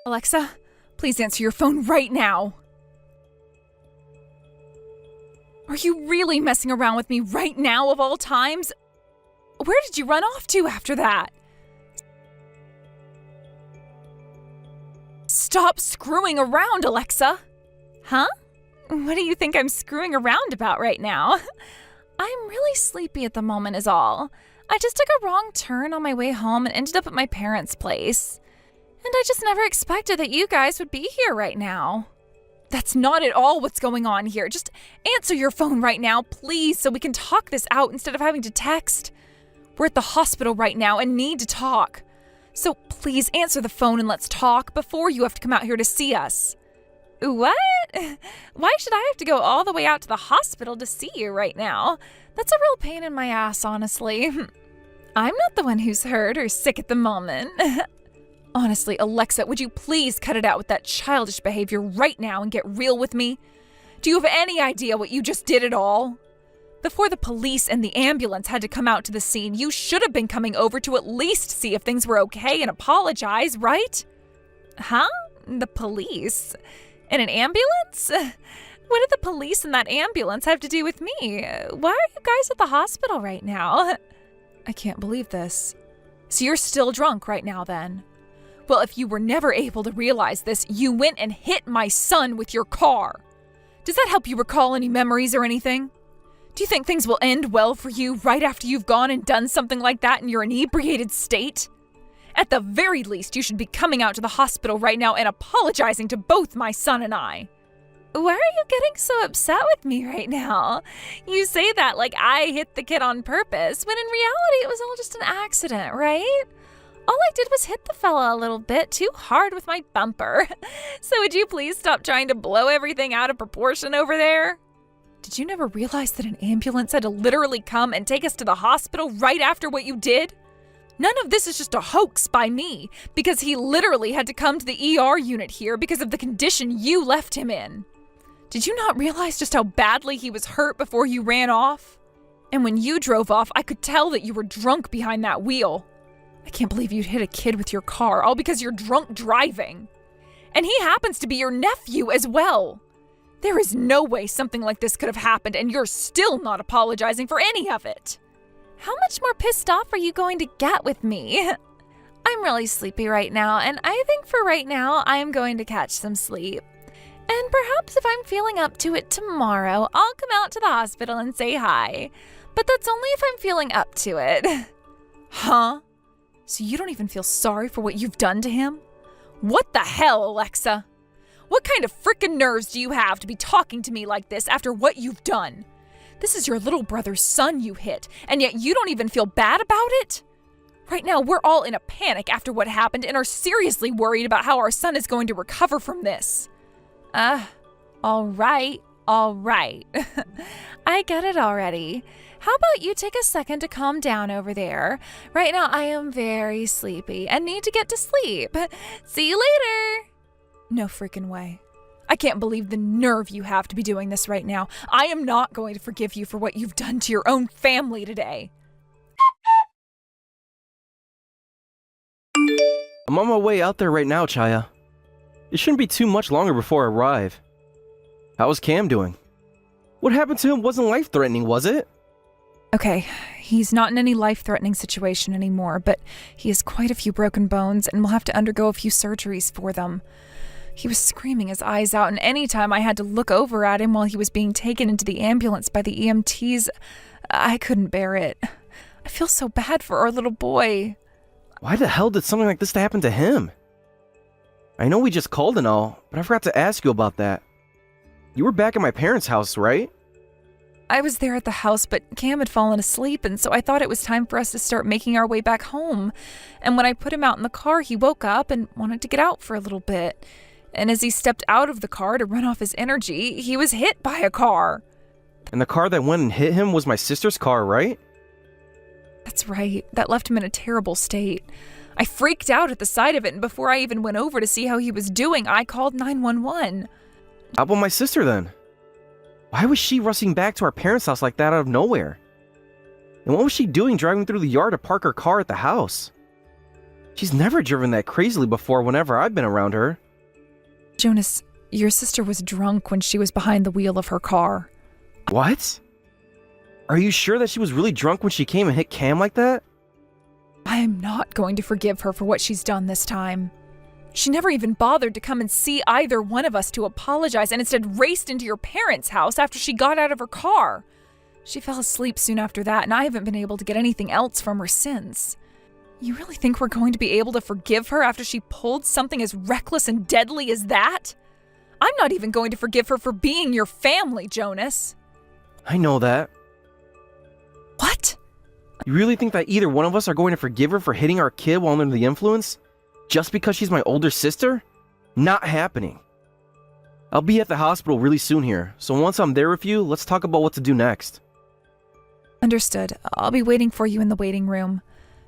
Alexa, please answer your phone right now. Are you really messing around with me right now of all times? Where did you run off to after that? Stop screwing around, Alexa! Huh? What do you think I'm screwing around about right now? I'm really sleepy at the moment is all. I just took a wrong turn on my way home and ended up at my parents' place. And I just never expected that you guys would be here right now. That's not at all what's going on here. Just answer your phone right now, please, so we can talk this out instead of having to text. We're at the hospital right now and need to talk. So please answer the phone and let's talk before you have to come out here to see us. What? Why should I have to go all the way out to the hospital to see you right now? That's a real pain in my ass, honestly. I'm not the one who's hurt or sick at the moment. Honestly, Alexa, would you please cut it out with that childish behavior right now and get real with me? Do you have any idea what you just did at all? Before the police and the ambulance had to come out to the scene, you should have been coming over to at least see if things were okay and apologize, right? Huh? The police? In an ambulance? What did the police and that ambulance have to do with me? Why are you guys at the hospital right now? I can't believe this. So you're still drunk right now then? Well, if you were never able to realize this, you went and hit my son with your car. Does that help you recall any memories or anything? Do you think things will end well for you right after you've gone and done something like that in your inebriated state? At the very least, you should be coming out to the hospital right now and apologizing to both my son and I. Why are you getting so upset with me right now? You say that like I hit the kid on purpose, when in reality it was all just an accident, right? All I did was hit the fella a little bit too hard with my bumper. So would you please stop trying to blow everything out of proportion over there? Did you never realize that an ambulance had to literally come and take us to the hospital right after what you did? None of this is just a hoax by me, because he literally had to come to the ER unit here because of the condition you left him in. Did you not realize just how badly he was hurt before you ran off? And when you drove off, I could tell that you were drunk behind that wheel. I can't believe you'd hit a kid with your car, all because you're drunk driving. And he happens to be your nephew as well. There is no way something like this could have happened, and you're still not apologizing for any of it. How much more pissed off are you going to get with me? I'm really sleepy right now, and I think for right now, I'm going to catch some sleep. And perhaps if I'm feeling up to it tomorrow, I'll come out to the hospital and say hi. But that's only if I'm feeling up to it. Huh? So you don't even feel sorry for what you've done to him? What the hell, Alexa? What kind of frickin' nerves do you have to be talking to me like this after what you've done? This is your little brother's son you hit, and yet you don't even feel bad about it? Right now, we're all in a panic after what happened and are seriously worried about how our son is going to recover from this. All right. I get it already. How about you take a second to calm down over there? Right now, I am very sleepy and need to get to sleep. See you later. No freaking way. I can't believe the nerve you have to be doing this right now. I am not going to forgive you for what you've done to your own family today. I'm on my way out there right now, Chaya. It shouldn't be too much longer before I arrive. How is Cam doing? What happened to him wasn't life-threatening, was it? Okay, he's not in any life-threatening situation anymore, but he has quite a few broken bones and will have to undergo a few surgeries for them. He was screaming his eyes out, and any time I had to look over at him while he was being taken into the ambulance by the EMTs, I couldn't bear it. I feel so bad for our little boy. Why the hell did something like this happen to him? I know we just called and all, but I forgot to ask you about that. You were back at my parents' house, right? I was there at the house, but Cam had fallen asleep, and so I thought it was time for us to start making our way back home. And when I put him out in the car, he woke up and wanted to get out for a little bit. And as he stepped out of the car to run off his energy, he was hit by a car. And the car that went and hit him was my sister's car, right? That's right. That left him in a terrible state. I freaked out at the sight of it, and before I even went over to see how he was doing, I called 911. How about my sister then? Why was she rushing back to our parents' house like that out of nowhere? And what was she doing driving through the yard to park her car at the house? She's never driven that crazily before whenever I've been around her. Jonas, your sister was drunk when she was behind the wheel of her car. What? Are you sure that she was really drunk when she came and hit Cam like that? I am not going to forgive her for what she's done this time. She never even bothered to come and see either one of us to apologize and instead raced into your parents' house after she got out of her car. She fell asleep soon after that, and I haven't been able to get anything else from her since. You really think we're going to be able to forgive her after she pulled something as reckless and deadly as that? I'm not even going to forgive her for being your family, Jonas. I know that. What? You really think that either one of us are going to forgive her for hitting our kid while under the influence? Just because she's my older sister? Not happening. I'll be at the hospital really soon here, so once I'm there with you, let's talk about what to do next. Understood. I'll be waiting for you in the waiting room.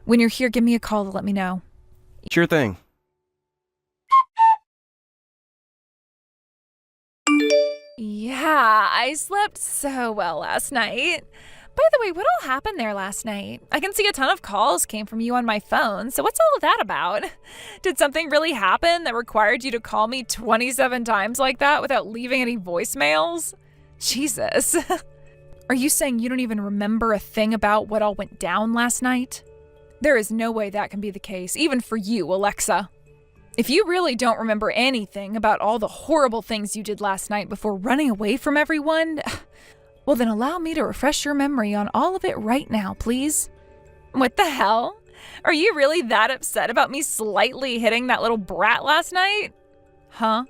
When you're here, give me a call to let me know. Sure thing. Yeah, I slept so well last night. By the way, what all happened there last night? I can see a ton of calls came from you on my phone, so what's all of that about? Did something really happen that required you to call me 27 times like that without leaving any voicemails? Jesus. Are you saying you don't even remember a thing about what all went down last night? There is no way that can be the case, even for you, Alexa. If you really don't remember anything about all the horrible things you did last night before running away from everyone, well then allow me to refresh your memory on all of it right now, please. What the hell? Are you really that upset about me slightly hitting that little brat last night? Huh?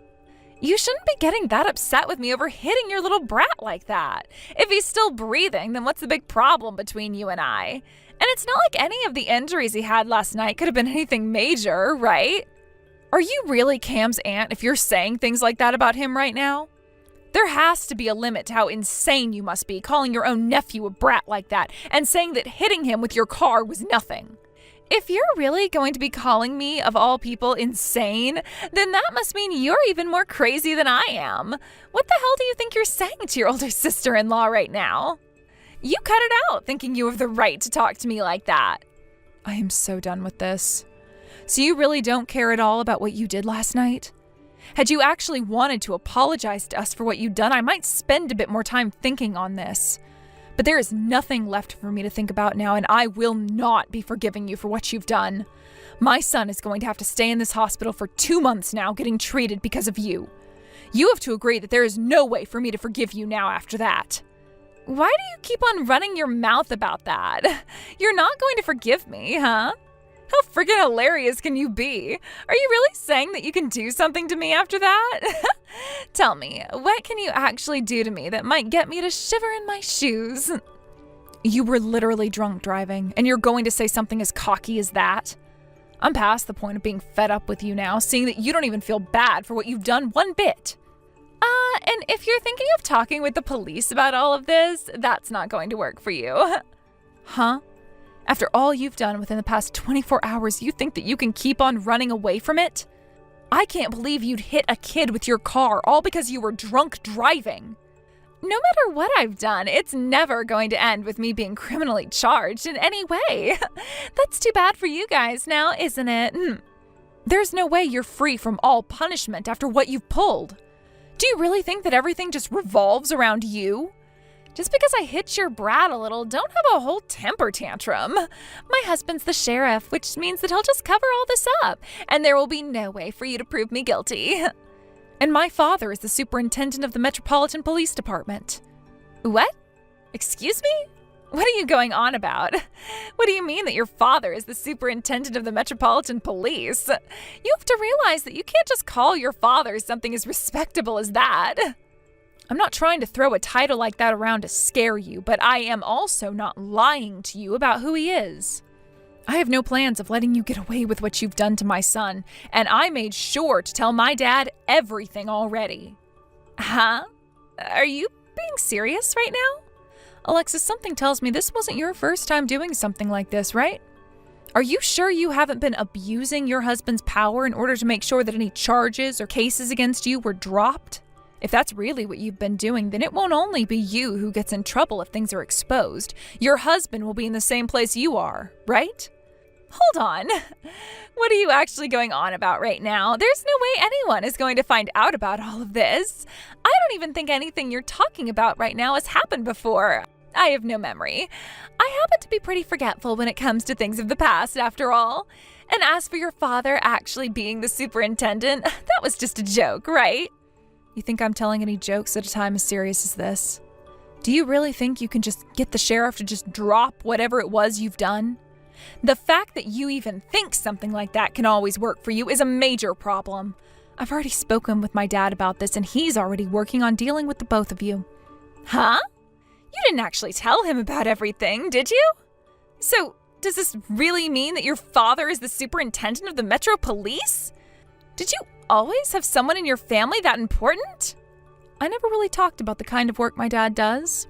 You shouldn't be getting that upset with me over hitting your little brat like that. If he's still breathing, then what's the big problem between you and I? And it's not like any of the injuries he had last night could have been anything major, right? Are you really Cam's aunt if you're saying things like that about him right now? There has to be a limit to how insane you must be calling your own nephew a brat like that and saying that hitting him with your car was nothing. If you're really going to be calling me, of all people, insane, then that must mean you're even more crazy than I am. What the hell do you think you're saying to your older sister-in-law right now? You cut it out thinking you have the right to talk to me like that. I am so done with this. So you really don't care at all about what you did last night? Had you actually wanted to apologize to us for what you'd done, I might spend a bit more time thinking on this. But there is nothing left for me to think about now, and I will not be forgiving you for what you've done. My son is going to have to stay in this hospital for 2 months now getting treated because of you. You have to agree that there is no way for me to forgive you now after that. Why do you keep on running your mouth about that? You're not going to forgive me, huh? How friggin' hilarious can you be? Are you really saying that you can do something to me after that? Tell me, what can you actually do to me that might get me to shiver in my shoes? You were literally drunk driving, and you're going to say something as cocky as that? I'm past the point of being fed up with you now, seeing that you don't even feel bad for what you've done one bit. And if you're thinking of talking with the police about all of this, that's not going to work for you. Huh? After all you've done within the past 24 hours, you think that you can keep on running away from it? I can't believe you'd hit a kid with your car all because you were drunk driving. No matter what I've done, it's never going to end with me being criminally charged in any way. That's too bad for you guys now, isn't it? There's no way you're free from all punishment after what you've pulled. Do you really think that everything just revolves around you? Just because I hit your brat a little, don't have a whole temper tantrum. My husband's the sheriff, which means that he'll just cover all this up, and there will be no way for you to prove me guilty. And my father is the superintendent of the Metropolitan Police Department. What? Excuse me? What are you going on about? What do you mean that your father is the superintendent of the Metropolitan Police? You have to realize that you can't just call your father something as respectable as that. I'm not trying to throw a title like that around to scare you, but I am also not lying to you about who he is. I have no plans of letting you get away with what you've done to my son, and I made sure to tell my dad everything already. Huh? Are you being serious right now? Alexis, something tells me this wasn't your first time doing something like this, right? Are you sure you haven't been abusing your husband's power in order to make sure that any charges or cases against you were dropped? If that's really what you've been doing, then it won't only be you who gets in trouble if things are exposed. Your husband will be in the same place you are, right? Hold on. What are you actually going on about right now? There's no way anyone is going to find out about all of this. I don't even think anything you're talking about right now has happened before. I have no memory. I happen to be pretty forgetful when it comes to things of the past, after all. And as for your father actually being the superintendent, that was just a joke, right? You think I'm telling any jokes at a time as serious as this? Do you really think you can just get the sheriff to just drop whatever it was you've done? The fact that you even think something like that can always work for you is a major problem. I've already spoken with my dad about this, and he's already working on dealing with the both of you. Huh? You didn't actually tell him about everything, did you? So, does this really mean that your father is the superintendent of the Metro Police? Did you always have someone in your family that important? I never really talked about the kind of work my dad does.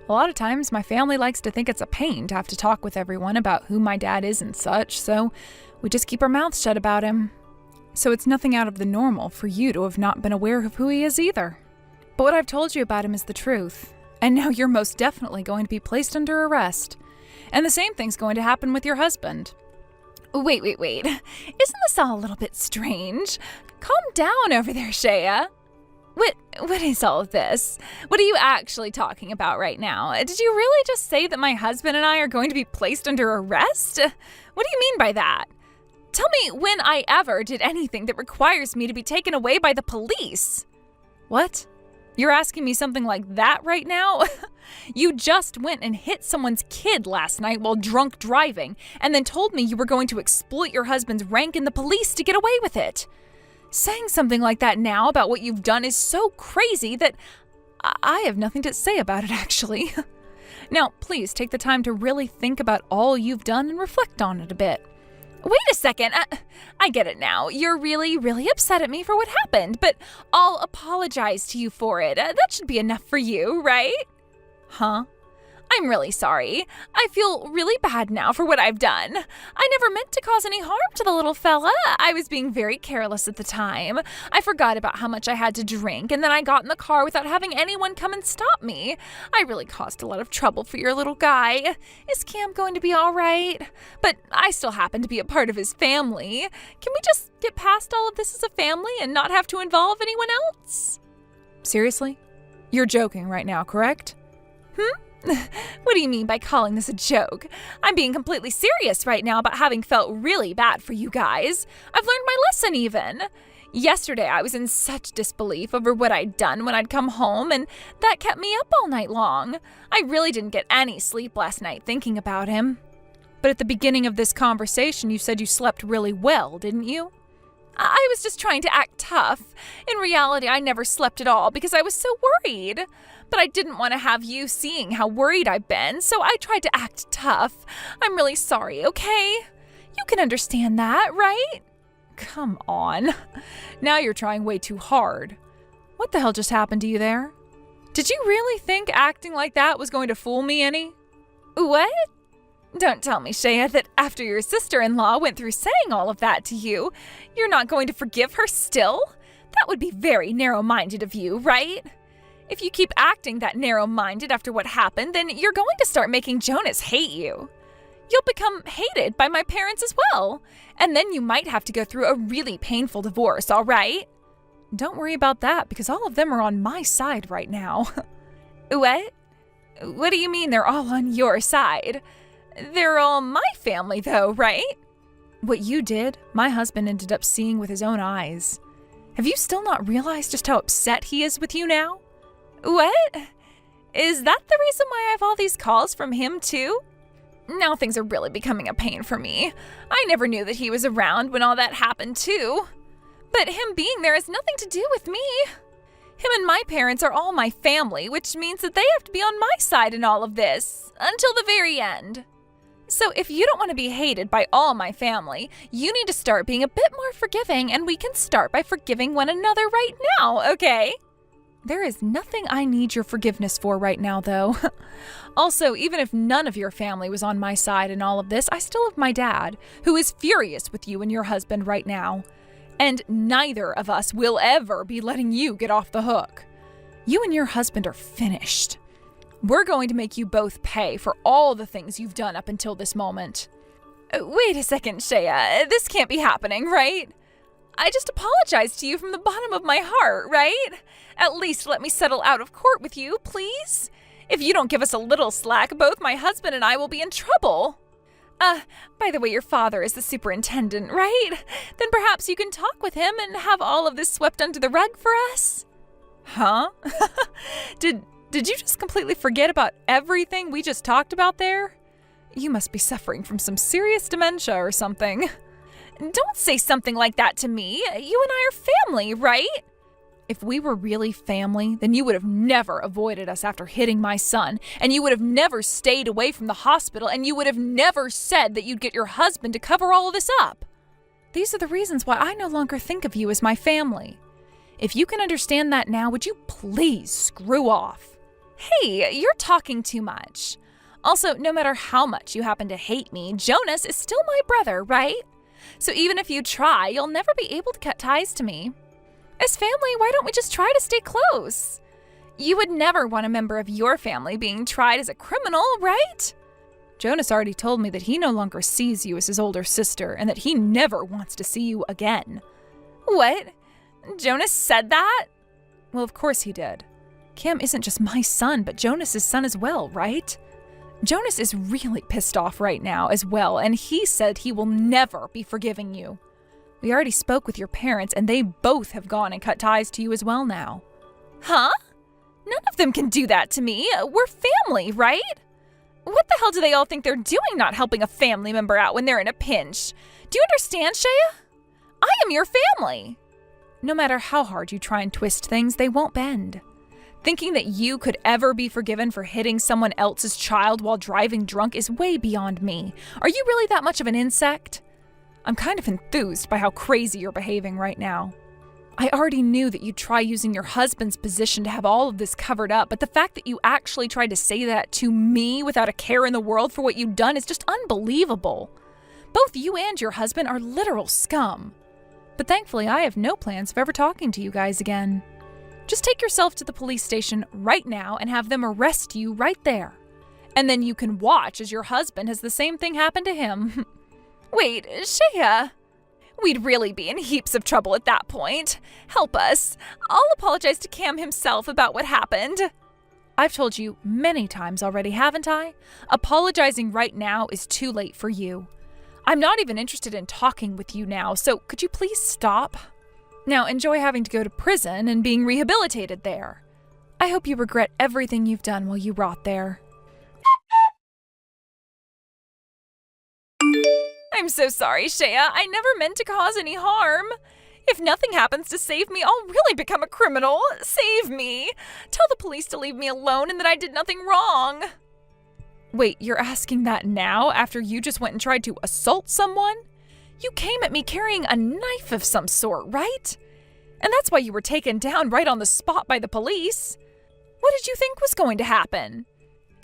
A lot of times, my family likes to think it's a pain to have to talk with everyone about who my dad is and such, so we just keep our mouths shut about him. So it's nothing out of the normal for you to have not been aware of who he is either. But what I've told you about him is the truth, and now you're most definitely going to be placed under arrest. And the same thing's going to happen with your husband. Wait. Isn't this all a little bit strange? Calm down over there, Shea. What is all of this? What are you actually talking about right now? Did you really just say that my husband and I are going to be placed under arrest? What do you mean by that? Tell me when I ever did anything that requires me to be taken away by the police. What? You're asking me something like that right now? You just went and hit someone's kid last night while drunk driving, and then told me you were going to exploit your husband's rank in the police to get away with it. Saying something like that now about what you've done is so crazy that I have nothing to say about it, actually. Now, please take the time to really think about all you've done and reflect on it a bit. Wait a second. I get it now. You're really, really upset at me for what happened, but I'll apologize to you for it. That should be enough for you, right? Huh? I'm really sorry. I feel really bad now for what I've done. I never meant to cause any harm to the little fella. I was being very careless at the time. I forgot about how much I had to drink, and then I got in the car without having anyone come and stop me. I really caused a lot of trouble for your little guy. Is Cam going to be all right? But I still happen to be a part of his family. Can we just get past all of this as a family and not have to involve anyone else? Seriously? You're joking right now, correct? What do you mean by calling this a joke? I'm being completely serious right now about having felt really bad for you guys. I've learned my lesson even. Yesterday, I was in such disbelief over what I'd done when I'd come home, and that kept me up all night long. I really didn't get any sleep last night thinking about him. But at the beginning of this conversation, you said you slept really well, didn't you? I was just trying to act tough. In reality, I never slept at all because I was so worried. But I didn't want to have you seeing how worried I've been, so I tried to act tough. I'm really sorry, okay? You can understand that, right? Come on. Now you're trying way too hard. What the hell just happened to you there? Did you really think acting like that was going to fool me any? What? Don't tell me, Shea, that after your sister-in-law went through saying all of that to you, you're not going to forgive her still? That would be very narrow-minded of you, right? If you keep acting that narrow-minded after what happened, then you're going to start making Jonas hate you. You'll become hated by my parents as well, and then you might have to go through a really painful divorce, all right? Don't worry about that, because all of them are on my side right now. What? What do you mean they're all on your side? They're all my family, though, right? What you did, my husband ended up seeing with his own eyes. Have you still not realized just how upset he is with you now? What? Is that the reason why I have all these calls from him, too? Now things are really becoming a pain for me. I never knew that he was around when all that happened, too. But him being there has nothing to do with me. Him and my parents are all my family, which means that they have to be on my side in all of this, until the very end. So if you don't want to be hated by all my family, you need to start being a bit more forgiving, and we can start by forgiving one another right now, okay? There is nothing I need your forgiveness for right now, though. Also, even if none of your family was on my side in all of this, I still have my dad, who is furious with you and your husband right now. And neither of us will ever be letting you get off the hook. You and your husband are finished. We're going to make you both pay for all the things you've done up until this moment. Wait a second, Shea. This can't be happening, right? I just apologized to you from the bottom of my heart, right? At least let me settle out of court with you, please. If you don't give us a little slack, both my husband and I will be in trouble. By the way, your father is the superintendent, right? Then perhaps you can talk with him and have all of this swept under the rug for us? Huh? Did you just completely forget about everything we just talked about there? You must be suffering from some serious dementia or something. Don't say something like that to me. You and I are family, right? If we were really family, then you would have never avoided us after hitting my son, and you would have never stayed away from the hospital, and you would have never said that you'd get your husband to cover all of this up. These are the reasons why I no longer think of you as my family. If you can understand that now, would you please screw off? Hey, you're talking too much. Also, no matter how much you happen to hate me, Jonas is still my brother, right? So even if you try, you'll never be able to cut ties to me. As family, why don't we just try to stay close? You would never want a member of your family being tried as a criminal, right? Jonas already told me that he no longer sees you as his older sister and that he never wants to see you again. What? Jonas said that? Well, of course he did. Cam isn't just my son, but Jonas's son as well, right? Jonas is really pissed off right now as well, and he said he will never be forgiving you. We already spoke with your parents, and they both have gone and cut ties to you as well now. Huh? None of them can do that to me. We're family, right? What the hell do they all think they're doing not helping a family member out when they're in a pinch? Do you understand, Shea? I am your family. No matter how hard you try and twist things, they won't bend. Thinking that you could ever be forgiven for hitting someone else's child while driving drunk is way beyond me. Are you really that much of an insect? I'm kind of enthused by how crazy you're behaving right now. I already knew that you'd try using your husband's position to have all of this covered up, but the fact that you actually tried to say that to me without a care in the world for what you'd done is just unbelievable. Both you and your husband are literal scum. But thankfully, I have no plans of ever talking to you guys again. Just take yourself to the police station right now and have them arrest you right there. And then you can watch as your husband has the same thing happen to him. Wait, Shea. We'd really be in heaps of trouble at that point. Help us. I'll apologize to Cam himself about what happened. I've told you many times already, haven't I? Apologizing right now is too late for you. I'm not even interested in talking with you now, so could you please stop? Now enjoy having to go to prison and being rehabilitated there. I hope you regret everything you've done while you rot there. I'm so sorry, Shea. I never meant to cause any harm. If nothing happens to save me, I'll really become a criminal. Save me. Tell the police to leave me alone and that I did nothing wrong. Wait, you're asking that now after you just went and tried to assault someone? You came at me carrying a knife of some sort, right? And that's why you were taken down right on the spot by the police. What did you think was going to happen?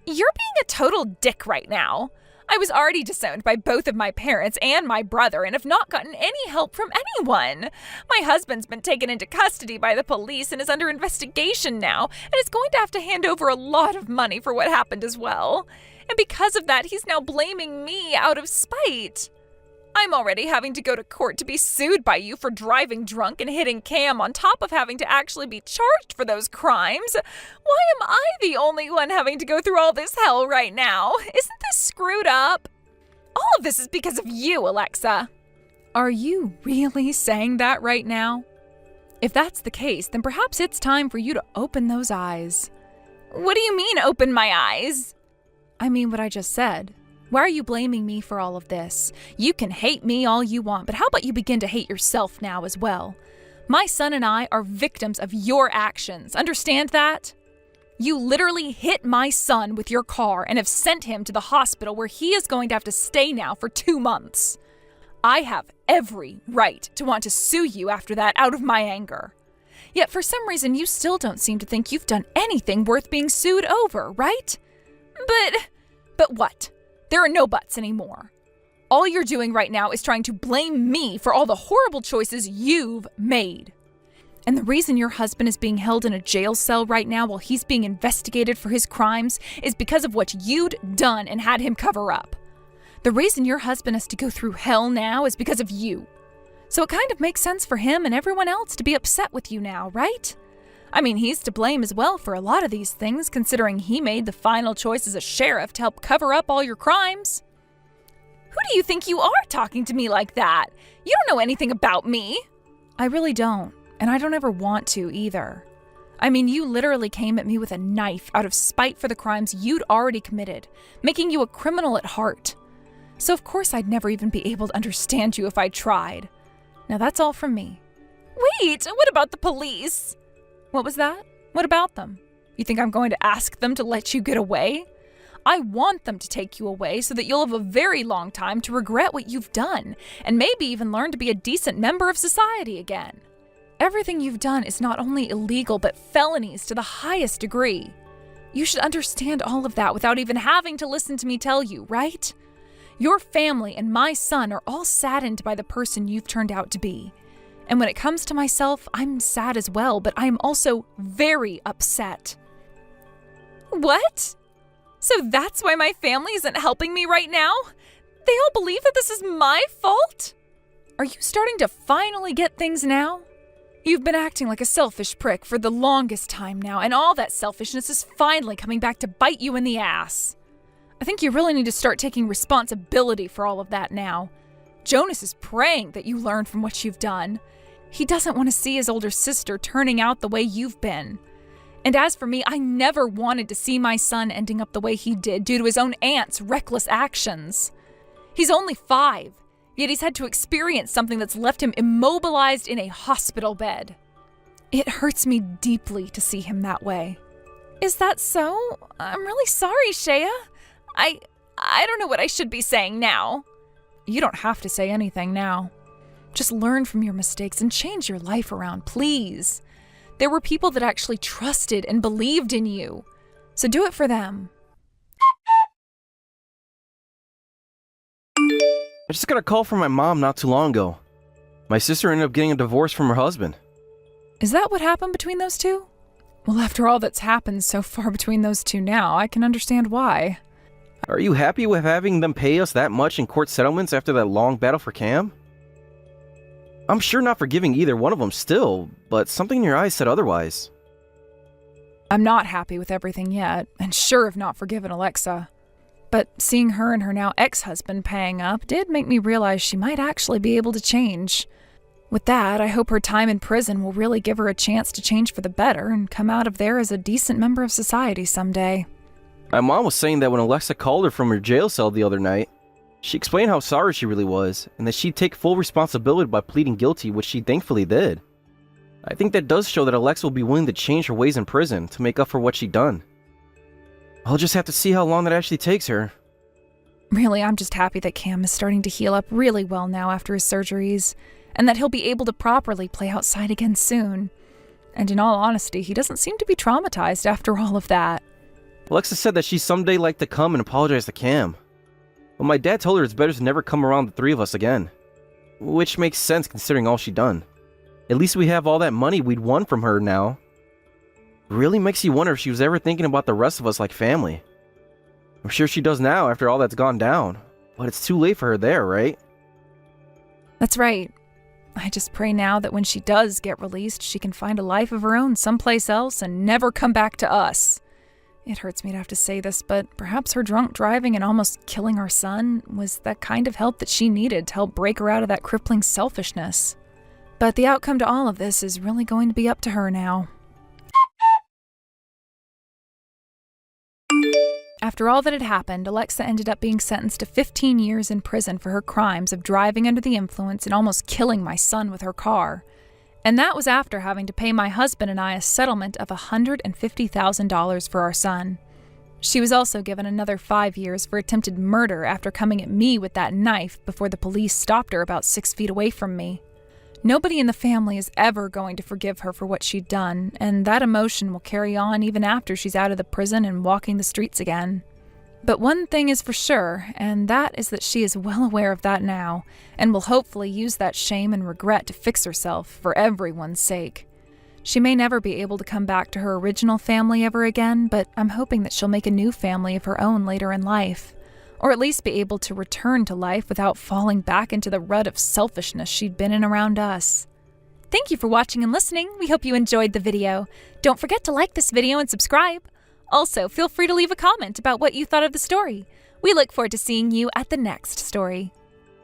You're being a total dick right now. I was already disowned by both of my parents and my brother and have not gotten any help from anyone. My husband's been taken into custody by the police and is under investigation now and is going to have to hand over a lot of money for what happened as well. And because of that, he's now blaming me out of spite. I'm already having to go to court to be sued by you for driving drunk and hitting Cam on top of having to actually be charged for those crimes. Why am I the only one having to go through all this hell right now? Isn't this screwed up? All of this is because of you, Alexa. Are you really saying that right now? If that's the case, then perhaps it's time for you to open those eyes. What do you mean, open my eyes? I mean what I just said. Why are you blaming me for all of this? You can hate me all you want, but how about you begin to hate yourself now as well? My son and I are victims of your actions. Understand that? You literally hit my son with your car and have sent him to the hospital where he is going to have to stay now for 2 months. I have every right to want to sue you after that out of my anger. Yet for some reason you still don't seem to think you've done anything worth being sued over, right? But what? There are no buts anymore. All you're doing right now is trying to blame me for all the horrible choices you've made. And the reason your husband is being held in a jail cell right now while he's being investigated for his crimes is because of what you'd done and had him cover up. The reason your husband has to go through hell now is because of you. So it kind of makes sense for him and everyone else to be upset with you now, right? I mean, he's to blame as well for a lot of these things, considering he made the final choice as a sheriff to help cover up all your crimes. Who do you think you are talking to me like that? You don't know anything about me. I really don't, and I don't ever want to either. I mean, you literally came at me with a knife out of spite for the crimes you'd already committed, making you a criminal at heart. So of course I'd never even be able to understand you if I tried. Now that's all from me. Wait, what about the police? What was that? What about them? You think I'm going to ask them to let you get away? I want them to take you away so that you'll have a very long time to regret what you've done, and maybe even learn to be a decent member of society again. Everything you've done is not only illegal, but felonies to the highest degree. You should understand all of that without even having to listen to me tell you, right? Your family and my son are all saddened by the person you've turned out to be. And when it comes to myself, I'm sad as well, but I'm also very upset. What? So that's why my family isn't helping me right now? They all believe that this is my fault? Are you starting to finally get things now? You've been acting like a selfish prick for the longest time now, and all that selfishness is finally coming back to bite you in the ass. I think you really need to start taking responsibility for all of that now. Jonas is praying that you learn from what you've done. He doesn't want to see his older sister turning out the way you've been. And as for me, I never wanted to see my son ending up the way he did due to his own aunt's reckless actions. He's only 5, yet he's had to experience something that's left him immobilized in a hospital bed. It hurts me deeply to see him that way. Is that so? I'm really sorry, Shea. I don't know what I should be saying now. You don't have to say anything now. Just learn from your mistakes and change your life around, please. There were people that actually trusted and believed in you. So do it for them. I just got a call from my mom not too long ago. My sister ended up getting a divorce from her husband. Is that what happened between those two? Well, after all that's happened so far between those two now, I can understand why. Are you happy with having them pay us that much in court settlements after that long battle for Cam? I'm sure not forgiving either one of them still, but something in your eyes said otherwise. I'm not happy with everything yet, and sure have not forgiven Alexa. But seeing her and her now ex-husband paying up did make me realize she might actually be able to change. With that, I hope her time in prison will really give her a chance to change for the better and come out of there as a decent member of society someday. My mom was saying that when Alexa called her from her jail cell the other night, she explained how sorry she really was, and that she'd take full responsibility by pleading guilty, which she thankfully did. I think that does show that Alexa will be willing to change her ways in prison to make up for what she'd done. I'll just have to see how long that actually takes her. Really, I'm just happy that Cam is starting to heal up really well now after his surgeries, and that he'll be able to properly play outside again soon. And in all honesty, he doesn't seem to be traumatized after all of that. Alexa said that she'd someday like to come and apologize to Cam. But my dad told her it's better to never come around the three of us again. Which makes sense considering all she'd done. At least we have all that money we'd won from her now. Really makes you wonder if she was ever thinking about the rest of us like family. I'm sure she does now after all that's gone down. But it's too late for her there, right? That's right. I just pray now that when she does get released, she can find a life of her own someplace else and never come back to us. It hurts me to have to say this, but perhaps her drunk driving and almost killing our son was that kind of help that she needed to help break her out of that crippling selfishness. But the outcome to all of this is really going to be up to her now. After all that had happened, Alexa ended up being sentenced to 15 years in prison for her crimes of driving under the influence and almost killing my son with her car. And that was after having to pay my husband and I a settlement of $150,000 for our son. She was also given another 5 years for attempted murder after coming at me with that knife before the police stopped her about 6 feet away from me. Nobody in the family is ever going to forgive her for what she'd done, and that emotion will carry on even after she's out of the prison and walking the streets again. But one thing is for sure, and that is that she is well aware of that now, and will hopefully use that shame and regret to fix herself for everyone's sake. She may never be able to come back to her original family ever again, but I'm hoping that she'll make a new family of her own later in life. or at least be able to return to life without falling back into the rut of selfishness she'd been in around us. Thank you for watching and listening. We hope you enjoyed the video. Don't forget to like this video and subscribe. Also, feel free to leave a comment about what you thought of the story. We look forward to seeing you at the next story.